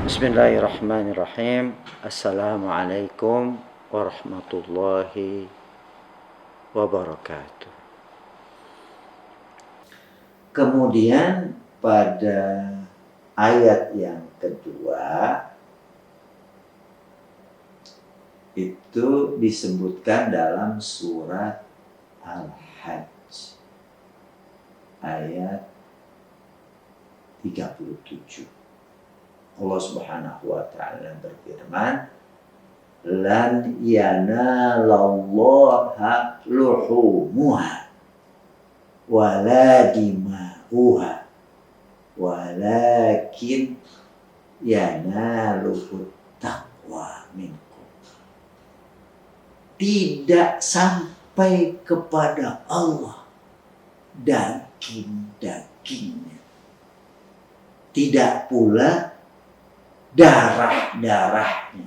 Bismillahirrahmanirrahim. Assalamualaikum warahmatullahi wabarakatuh. Kemudian pada ayat yang kedua itu disebutkan dalam surat Al-Hajj ayat 37. Allah Subhanahu wa ta'ala berfirman, lan yanalallaha luhumuha wala dima'uha walakin yanaluhu taqwa minkum. Tidak sampai kepada Allah daging-dagingnya, tidak pula darah-darahnya,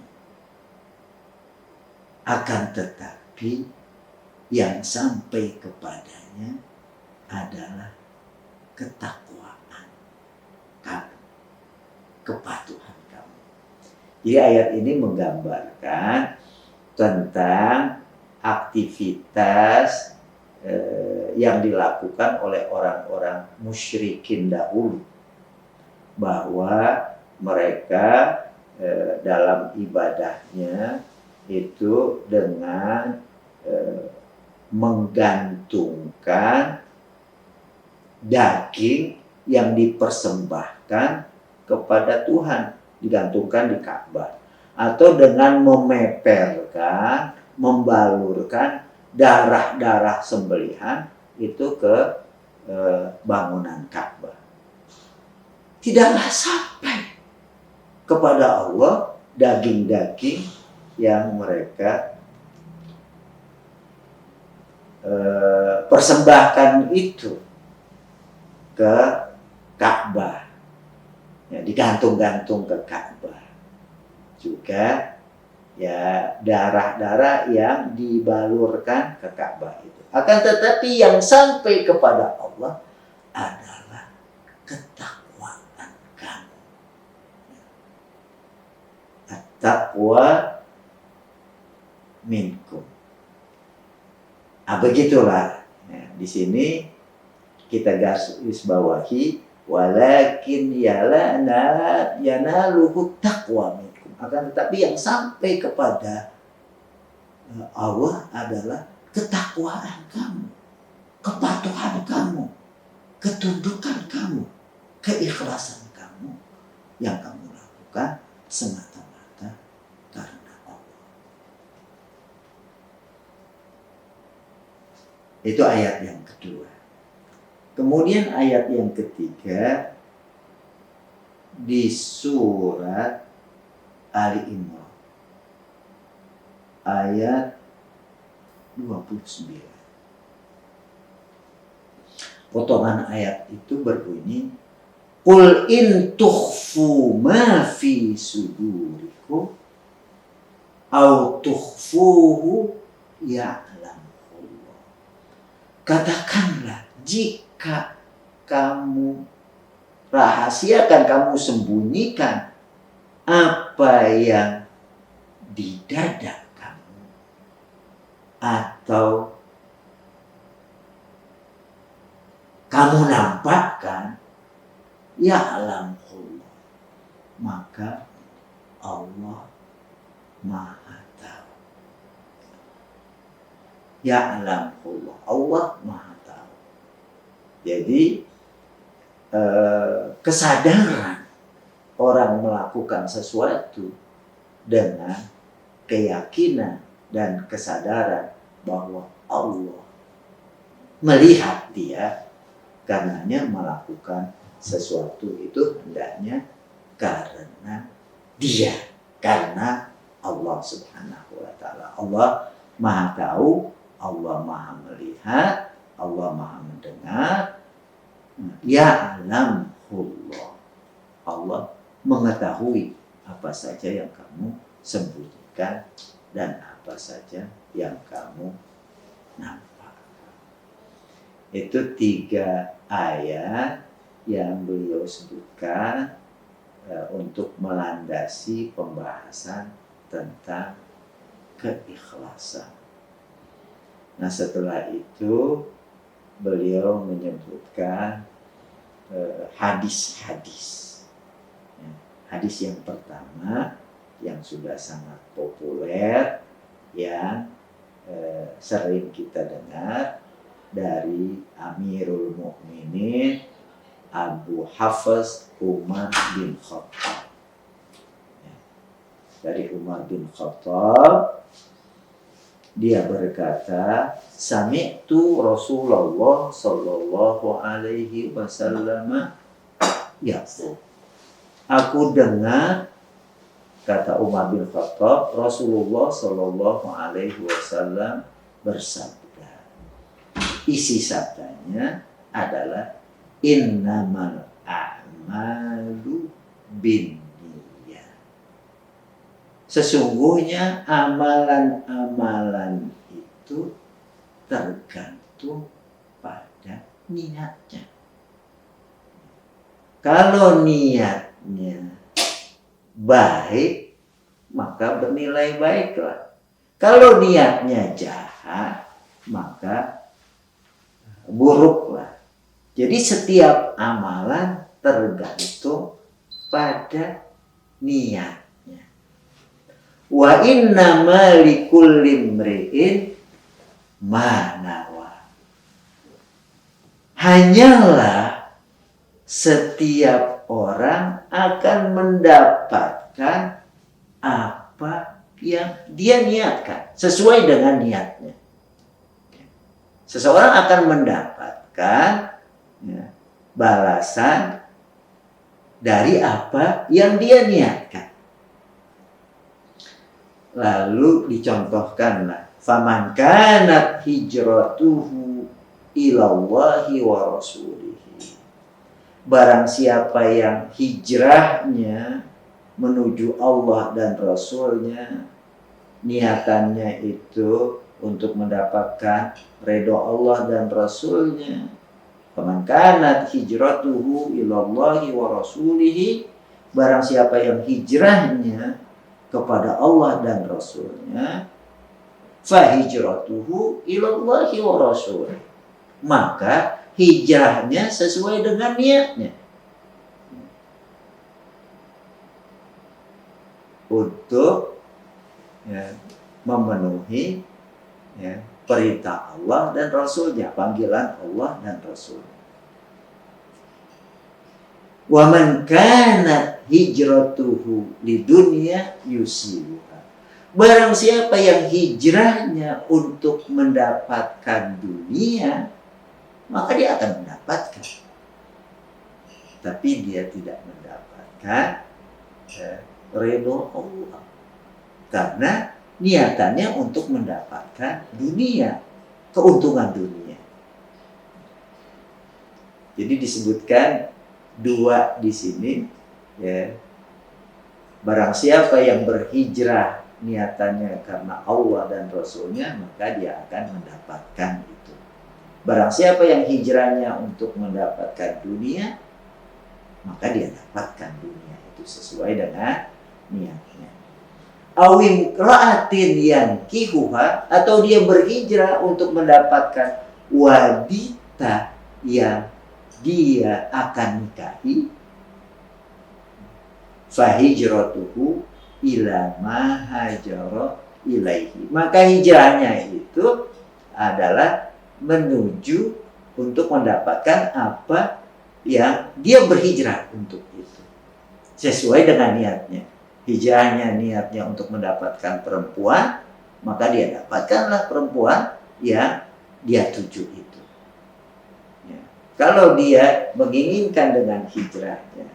akan tetapi yang sampai kepadanya adalah ketakwaan kamu, kepatuhan kamu. Jadi ayat ini menggambarkan tentang aktivitas yang dilakukan oleh orang-orang musyrikin dahulu, bahwa mereka dalam ibadahnya itu dengan menggantungkan daging yang dipersembahkan kepada Tuhan, digantungkan di Ka'bah, atau dengan memeperkan, membalurkan darah-darah sembelihan itu ke bangunan Ka'bah. Tidaklah sampai kepada Allah daging-daging yang mereka persembahkan itu ke Ka'bah, ya, digantung-gantung ke Ka'bah. Juga ya darah-darah yang dibalurkan ke Ka'bah itu. Akan tetapi yang sampai kepada Allah adalah ketakwaan kamu. At-taqwa minkum. Begitulah. Nah, di sini kita garis bawahi, walakin yanaluhu taqwa minkum. Akan tetapi yang sampai kepada Allah adalah ketakwaan kamu, kepatuhan kamu, ketundukan kamu, keikhlasan kamu yang kamu lakukan semata-mata karena Allah. Itu ayat yang kedua. Kemudian ayat yang ketiga di surat Ali Imran ayat 29. Potongan ayat itu berbunyi, qul in tukhfu ma fi sudurikum au tukhfuhu ya'lamullah. Katakanlah, jika kamu rahasiakan, kamu sembunyikan apa yang di dada kamu, atau kamu nampakkan, ya'lamullah, maka Allah Maha tahu. Ya'lamullah, Allah Maha tahu. Jadi kesadaran orang melakukan sesuatu dengan keyakinan dan kesadaran bahwa Allah melihat dia, karenanya melakukan sesuatu itu hendaknya karena dia, karena Allah Subhanahu wa ta'ala. Allah Maha tahu, Allah Maha melihat, Allah Maha mendengar. Ya'lamullah, Allah mengetahui apa saja yang kamu sembunyikan dan apa saja yang kamu nampakkan. Itu 3 ayat yang beliau sebutkan untuk melandasi pembahasan tentang keikhlasan. Nah, setelah itu beliau menyebutkan hadis-hadis. Hadis yang pertama yang sudah sangat populer, yang sering kita dengar dari Amirul Mukminin Abu Hafs Umar bin Khattab. Dari Umar bin Khattab, dia berkata, sami'tu Rasulullah sallallahu alaihi wasallam yaqul. Aku dengar, kata Umar bin Khattab, Rasulullah sallallahu alaihi wasallam bersabda. Isi sabdanya adalah innamal a'malu binniyat. Sesungguhnya amalan-amalan itu tergantung pada niatnya. Kalau niatnya baik, maka bernilai baiklah. Kalau niatnya jahat, maka buruklah. Jadi setiap amalan tergantung pada niatnya. Wa innama likulli imri'in ma nawa. Hanyalah setiap orang akan mendapatkan apa yang dia niatkan sesuai dengan niatnya. Seseorang akan mendapatkan balasan dari apa yang dia niatkan. Lalu dicontohkanlah, faman kanat hijratuhu ilallahi wa rasulihi. Barang siapa yang hijrahnya menuju Allah dan Rasulnya, niatannya itu untuk mendapatkan ridho Allah dan Rasulnya. Faman kanat hijratuhu ilallahi wa rasulihi. Barang siapa yang hijrahnya kepada Allah dan Rasulnya, fa hijratuhu ilallahi wa rasulihi. Maka hijrahnya sesuai dengan niatnya. Untuk memenuhi perintah Allah dan Rasulnya, panggilan Allah dan Rasulnya. Wa man kanat hijratuhu lidunya yusibuha. Barang siapa yang hijrahnya untuk mendapatkan dunia, maka dia akan mendapatkan. Tapi dia tidak mendapatkan ridho Allah. Karena niatannya untuk mendapatkan dunia, keuntungan dunia. Jadi disebutkan dua di sini, ya. Barang siapa yang berhijrah niatannya karena Allah dan Rasulnya, maka dia akan mendapatkan itu. Barang siapa yang hijrahnya untuk mendapatkan dunia, maka dia dapatkan dunia itu sesuai dengan niatnya. Awim ra'atin yang kihuha, atau dia berhijrah untuk mendapatkan wanita yang dia akan nikahi, fahijratuhu ila ma hajara ilaihi. Maka hijrahnya itu adalah menuju untuk mendapatkan apa yang dia berhijrah untuk itu, sesuai dengan niatnya. Hijrahnya niatnya untuk mendapatkan perempuan, maka dia dapatkanlah perempuan yang dia tuju itu. Ya. Kalau dia menginginkan dengan hijrahnya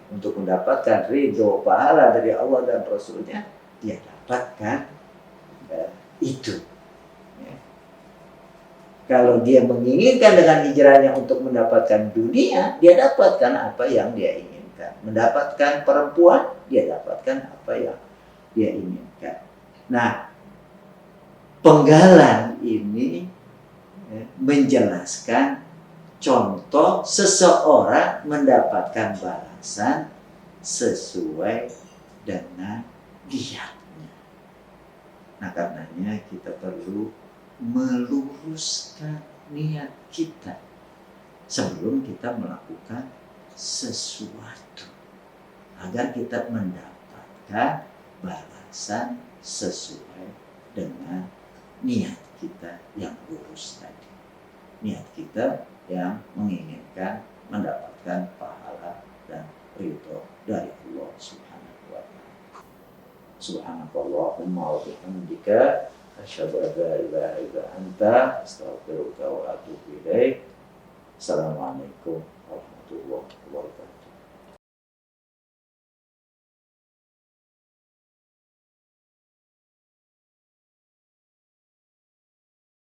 untuk mendapatkan ridho pahala dari Allah dan Rasulnya, dia dapatkan itu. Ya. Kalau dia menginginkan dengan hijrahnya untuk mendapatkan dunia, dia dapatkan apa yang dia inginkan. Mendapatkan perempuan, dia dapatkan apa yang dia inginkan. Nah, penggalan ini menjelaskan contoh seseorang mendapatkan balasan sesuai dengan niatnya. Nah, karenanya kita perlu meluruskan niat kita sebelum kita melakukan sesuatu, agar kita mendapatkan balasan sesuai dengan niat kita yang lurus tadi. Niat kita yang menginginkan mendapatkan pahala dan ridho dari Allah Subhanahu wa ta'ala. Subhanakallahumma wa bihamdika asyhadu an la ilaha illa anta astaghfiruka wa atubu ilaik. Assalamualaikum warahmatullahi wabarakatuh.